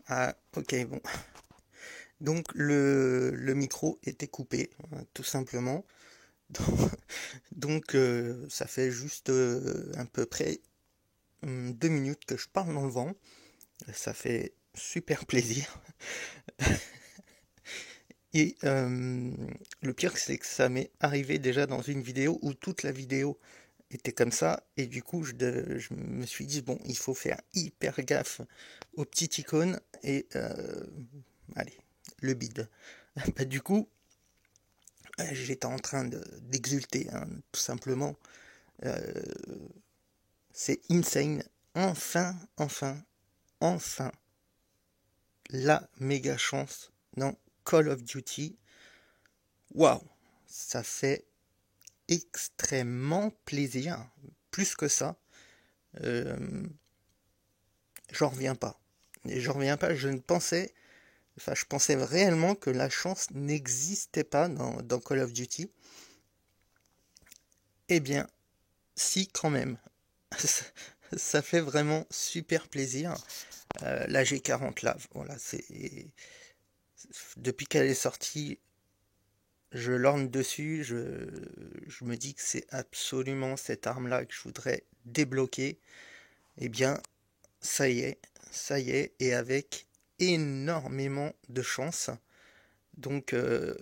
Ah, ok, bon. Donc le micro était coupé, tout simplement. Donc ça fait juste à peu près 2 minutes que je parle dans le vent. Ça fait super plaisir. Et le pire, c'est que ça m'est arrivé déjà dans une vidéo où toute la vidéo était comme ça. Et du coup, je me suis dit, bon, il faut faire hyper gaffe aux petites icônes. Et allez, le bide. Bah, du coup, j'étais en train d'exulter, hein, tout simplement. Euh, c'est insane. Enfin, enfin, enfin, la méga chance dans Call of Duty. Waouh, ça fait extrêmement plaisir. Plus que ça, euh, j'en reviens pas. Et j'en reviens pas, je pensais réellement que la chance n'existait pas dans Call of Duty. Eh bien, si, quand même. Ça fait vraiment super plaisir. La G40 là, voilà, depuis qu'elle est sortie, je lorne dessus, je me dis que c'est absolument cette arme-là que je voudrais débloquer. Eh bien, ça y est, ça y est, et avec énormément de chance. Donc,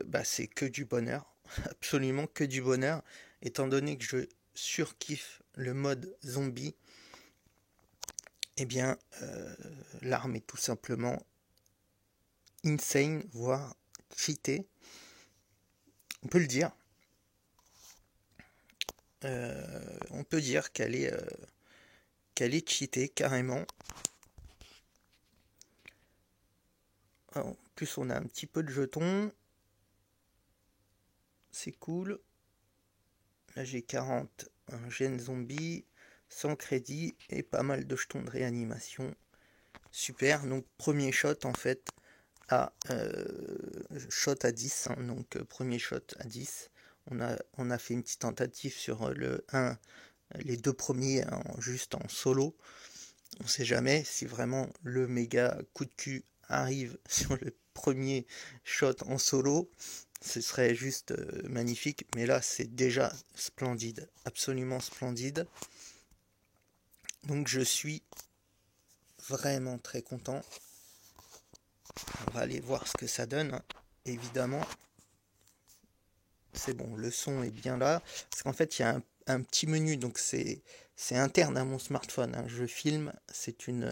bah, c'est que du bonheur, absolument que du bonheur, étant donné que je surkiffe le mode zombie. Eh bien, l'arme est tout simplement insane, voire cheatée, on peut le dire. On peut dire qu'elle est cheatée carrément. En plus, on a un petit peu de jetons, c'est cool. Là, j'ai 40, un gène zombie, 100 crédits et pas mal de jetons de réanimation. Super, donc premier shot en fait shot à 10, hein, donc premier shot à 10. On a fait une petite tentative sur le 1, les deux premiers juste en solo. On sait jamais si vraiment le méga coup de cul arrive sur le premier shot en solo. Ce serait juste magnifique, mais là c'est déjà splendide, absolument splendide. Donc je suis vraiment très content. On va aller voir ce que ça donne. Évidemment, c'est bon, le son est bien là. Parce qu'en fait, il y a un petit menu, donc c'est interne à mon smartphone, hein. Je filme, c'est une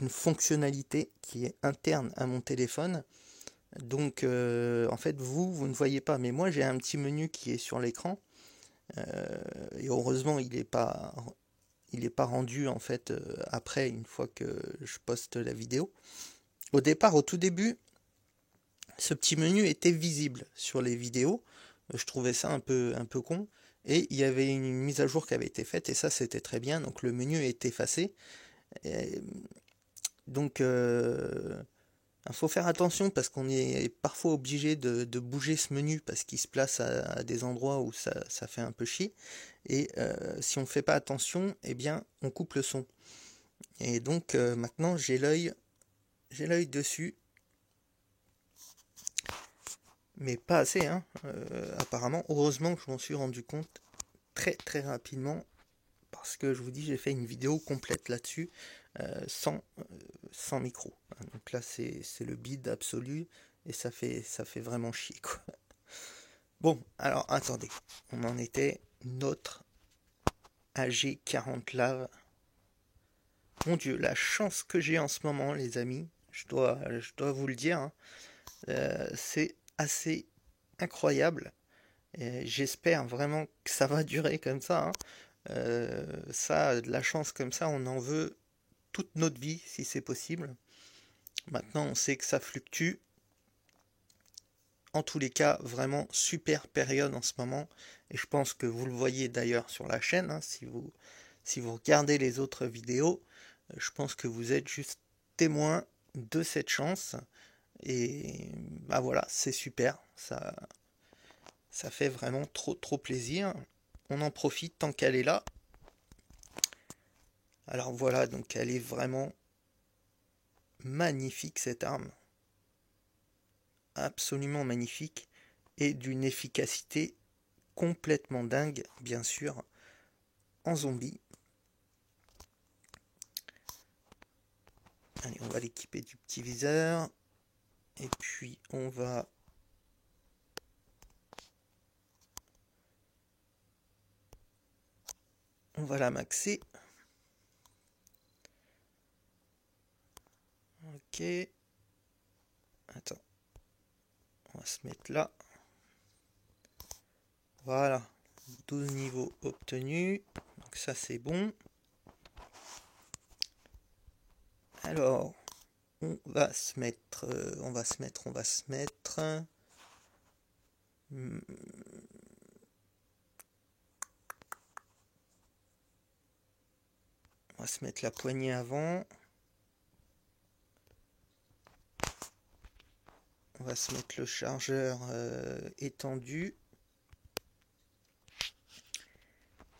fonctionnalité qui est interne à mon téléphone. Donc, en fait, vous ne voyez pas, mais moi, j'ai un petit menu qui est sur l'écran. Et heureusement, il est pas rendu, en fait, après, une fois que je poste la vidéo. Au départ, au tout début, ce petit menu était visible sur les vidéos. Je trouvais ça un peu con. Et il y avait une mise à jour qui avait été faite, et ça, c'était très bien. Donc, le menu est effacé. Et donc, il faut faire attention parce qu'on est parfois obligé de bouger ce menu parce qu'il se place à des endroits où ça fait un peu chier. Et si on ne fait pas attention, eh bien, on coupe le son. Et donc, maintenant, j'ai l'œil dessus, mais pas assez, hein. Apparemment, heureusement que je m'en suis rendu compte très très rapidement parce que je vous dis, j'ai fait une vidéo complète là-dessus sans micro. Donc là, c'est le bide absolu et ça fait vraiment chier, quoi. Bon, alors attendez, on en était notre AG40 Lave. Mon Dieu, la chance que j'ai en ce moment, les amis, je dois vous le dire, hein, c'est assez incroyable. Et j'espère vraiment que ça va durer comme ça, hein. Ça, de la chance comme ça, on en veut toute notre vie si c'est possible. Maintenant, on sait que ça fluctue. En tous les cas, vraiment super période en ce moment. Et je pense que vous le voyez d'ailleurs sur la chaîne, hein, si vous regardez les autres vidéos, je pense que vous êtes juste témoin de cette chance. Et bah voilà, c'est super. Ça fait vraiment trop trop plaisir. On en profite tant qu'elle est là. Alors voilà, donc elle est vraiment magnifique cette arme. Absolument magnifique. Et d'une efficacité complètement dingue, bien sûr, en zombie. Allez, on va l'équiper du petit viseur. Et puis on va la maxer. Ok. Attends. On va se mettre là. Voilà. 12 niveaux obtenus. Donc ça c'est bon. Alors, on va se mettre. On va se mettre. On va se mettre la poignée avant. On va se mettre le chargeur étendu.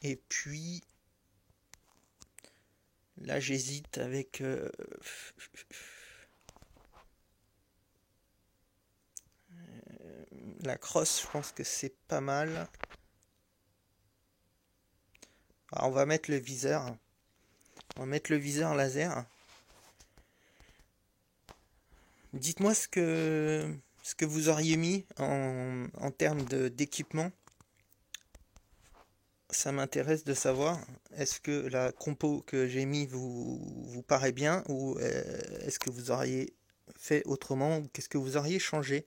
Et puis, là j'hésite avec la crosse, je pense que c'est pas mal. Alors, on va mettre le viseur. On va mettre le viseur laser. Dites-moi ce que vous auriez mis en termes d'équipement. Ça m'intéresse de savoir. Est-ce que la compo que j'ai mis vous paraît bien, ou est-ce que vous auriez fait autrement, ou qu'est-ce que vous auriez changé?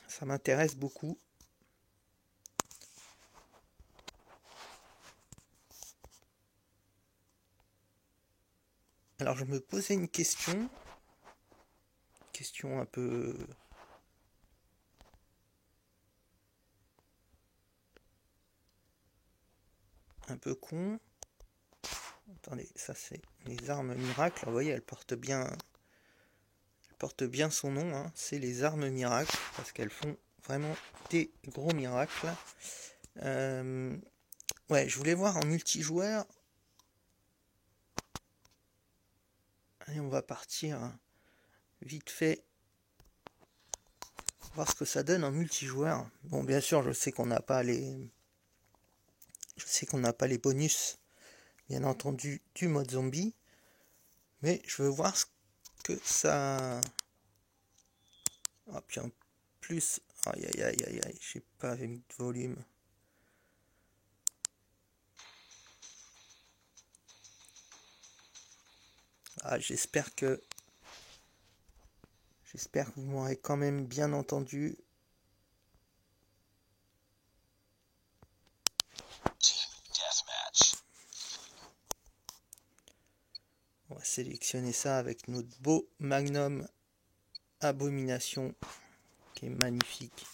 Ça m'intéresse beaucoup. Alors je me posais une question un peu con. Attendez, ça c'est les armes miracles. Vous voyez, elles portent bien son nom, hein. C'est les armes miracles parce qu'elles font vraiment des gros miracles. Ouais, je voulais voir en multijoueur. Allez, on va partir vite fait voir ce que ça donne en multijoueur. Bon, bien sûr, je sais qu'on n'a pas les bonus, bien entendu, du mode zombie, mais je veux voir ce que ça. Ah, puis en plus, aïe, j'ai pas mis de volume. Ah, j'espère que vous m'aurez quand même bien entendu. On va sélectionner ça avec notre beau Magnum Abomination qui est magnifique.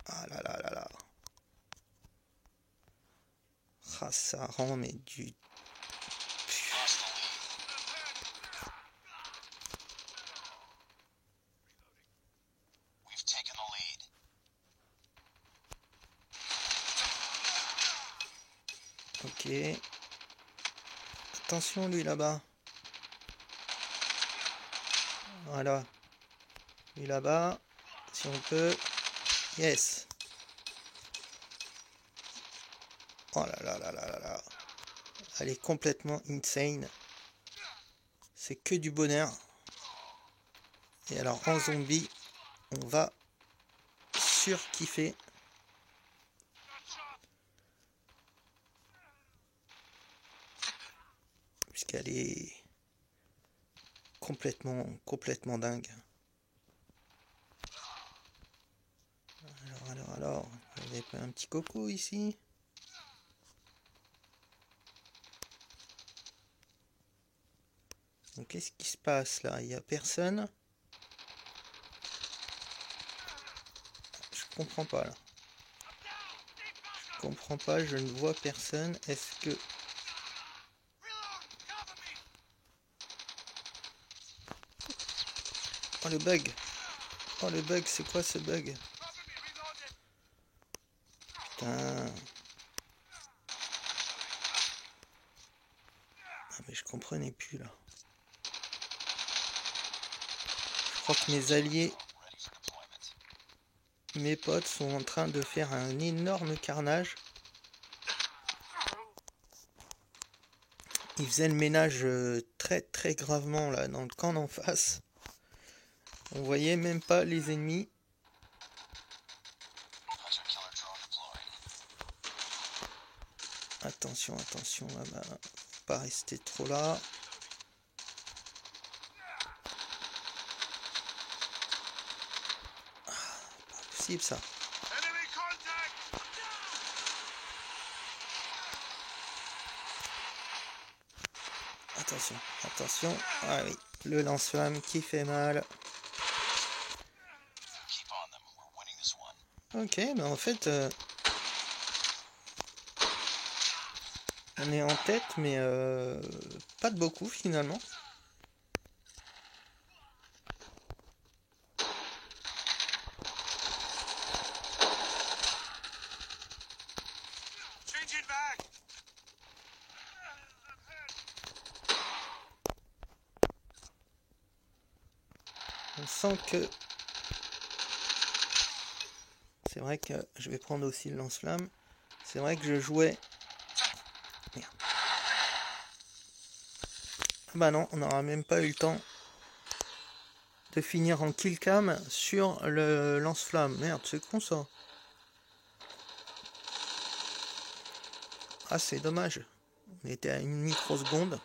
Ah là là là là. Ah, ça rend mais du. Ok. Attention lui là-bas. Voilà. Lui là-bas. Si on peut. Yes. Oh là là là là là là. Elle est complètement insane. C'est que du bonheur. Et alors en zombie, on va surkiffer. Puisqu'elle est complètement dingue. Alors, il y avait pas un petit coco ici. Donc qu'est-ce qui se passe là? Il n'y a personne. Je comprends pas là. Je comprends pas, je ne vois personne. Est-ce que... Oh le bug! Oh le bug, c'est quoi ce bug? Putain. Ah, mais je comprenais plus là. Je crois que mes alliés, mes potes sont en train de faire un énorme carnage. Ils faisaient le ménage très très gravement là dans le camp d'en face. On voyait même pas les ennemis. Attention, attention, là, bah, faut pas rester trop là. Ah, pas possible ça. Attention, attention. Ah oui, le lance-flamme qui fait mal. Ok, mais en fait, on est en tête, mais pas de beaucoup finalement. On sent que... C'est vrai que je vais prendre aussi le lance-flamme. C'est vrai que je jouais... Merde. Ah bah non, on n'aura même pas eu le temps de finir en kill cam sur le lance-flamme. Merde, c'est con ça. Ah, c'est dommage. On était à une microseconde.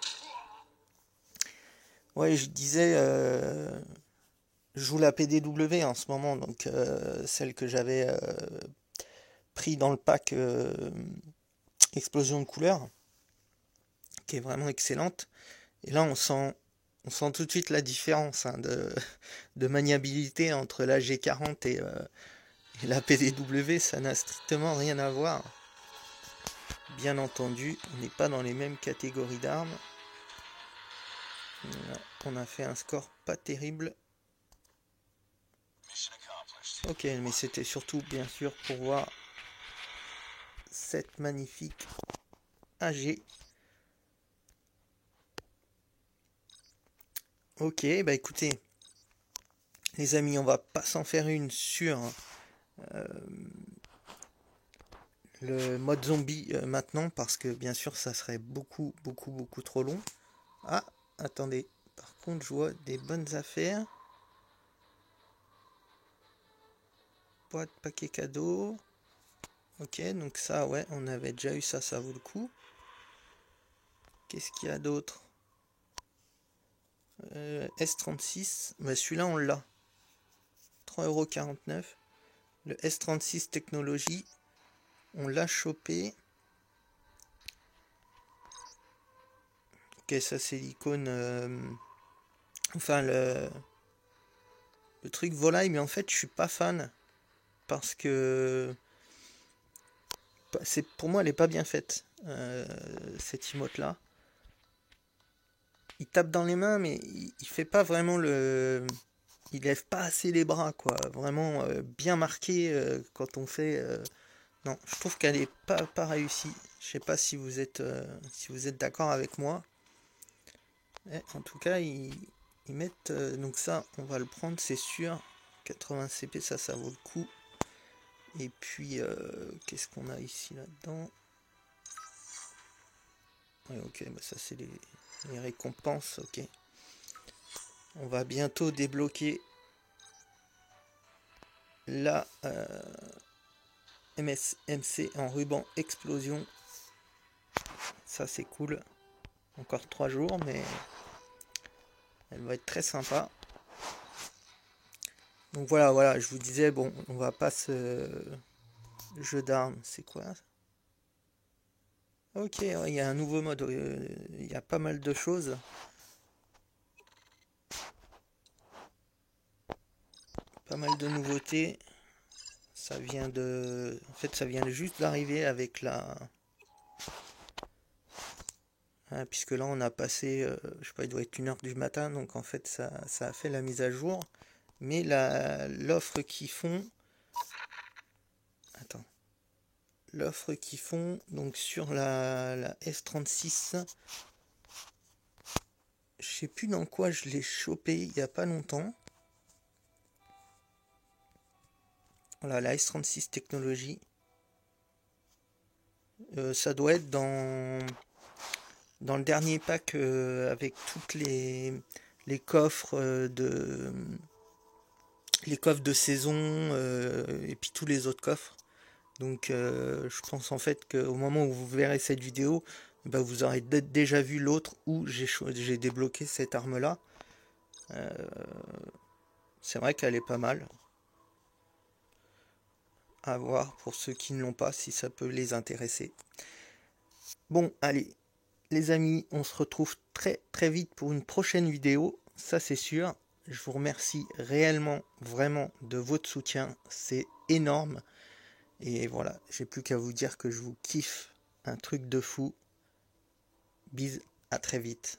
Ouais, je disais... je joue la PDW en ce moment, donc celle que j'avais pris dans le pack Explosion de couleurs, qui est vraiment excellente. Et là, on sent tout de suite la différence hein, de maniabilité entre la G40 et la PDW. Ça n'a strictement rien à voir. Bien entendu, on n'est pas dans les mêmes catégories d'armes. On a fait un score pas terrible. Ok, mais c'était surtout bien sûr pour voir cette magnifique AG. Ok, bah écoutez, les amis, on va pas s'en faire une sur le mode zombie maintenant parce que bien sûr ça serait beaucoup trop long. Ah, attendez, par contre je vois des bonnes affaires. Boîte paquet cadeau. Ok, donc ça ouais, on avait déjà eu ça, ça vaut le coup. Qu'est-ce qu'il y a d'autre? S36, bah celui-là on l'a. 3,49€. Le S36 technologie, on l'a chopé. Ok, ça c'est l'icône. Enfin le truc volaille, mais en fait je suis pas fan. Parce que pour moi elle est pas bien faite. Cette emote là. Il tape dans les mains, mais il fait pas vraiment le. Il lève pas assez les bras, quoi. Vraiment bien marqué quand on fait. Non, je trouve qu'elle est pas réussie. Je sais pas si vous êtes d'accord avec moi. En tout cas, ils mettent. Donc ça, on va le prendre, c'est sûr. 80 CP, ça vaut le coup. Et puis, qu'est-ce qu'on a ici là-dedans? Ouais, ok, bah ça c'est les récompenses, ok. On va bientôt débloquer la MSMC en ruban explosion. Ça c'est cool. Encore 3 jours, mais elle va être très sympa. Donc voilà, je vous disais, bon, on va pas ce jeu d'armes, c'est quoi? Ok, ouais, il y a un nouveau mode, il y a pas mal de choses. Pas mal de nouveautés. Ça vient de... En fait, ça vient juste d'arriver avec la... Hein, puisque là, on a passé, je sais pas, il doit être 1h du matin, donc en fait, ça a fait la mise à jour. Mais l'offre qu'ils font... Attends. L'offre qu'ils font, donc sur la S36, Je sais plus dans quoi je l'ai chopé il y a pas longtemps. Voilà, la S36 Technologie. Ça doit être dans le dernier pack avec toutes les coffres les coffres de saison et puis tous les autres coffres. Donc je pense en fait qu'au moment où vous verrez cette vidéo, bah, vous aurez déjà vu l'autre où j'ai débloqué cette arme là. C'est vrai qu'elle est pas mal. À voir pour ceux qui ne l'ont pas, si ça peut les intéresser. Bon, allez, les amis, on se retrouve très très vite pour une prochaine vidéo, ça c'est sûr. Je vous remercie réellement, vraiment de votre soutien, c'est énorme. Et voilà, j'ai plus qu'à vous dire que je vous kiffe, un truc de fou. Bise, à très vite.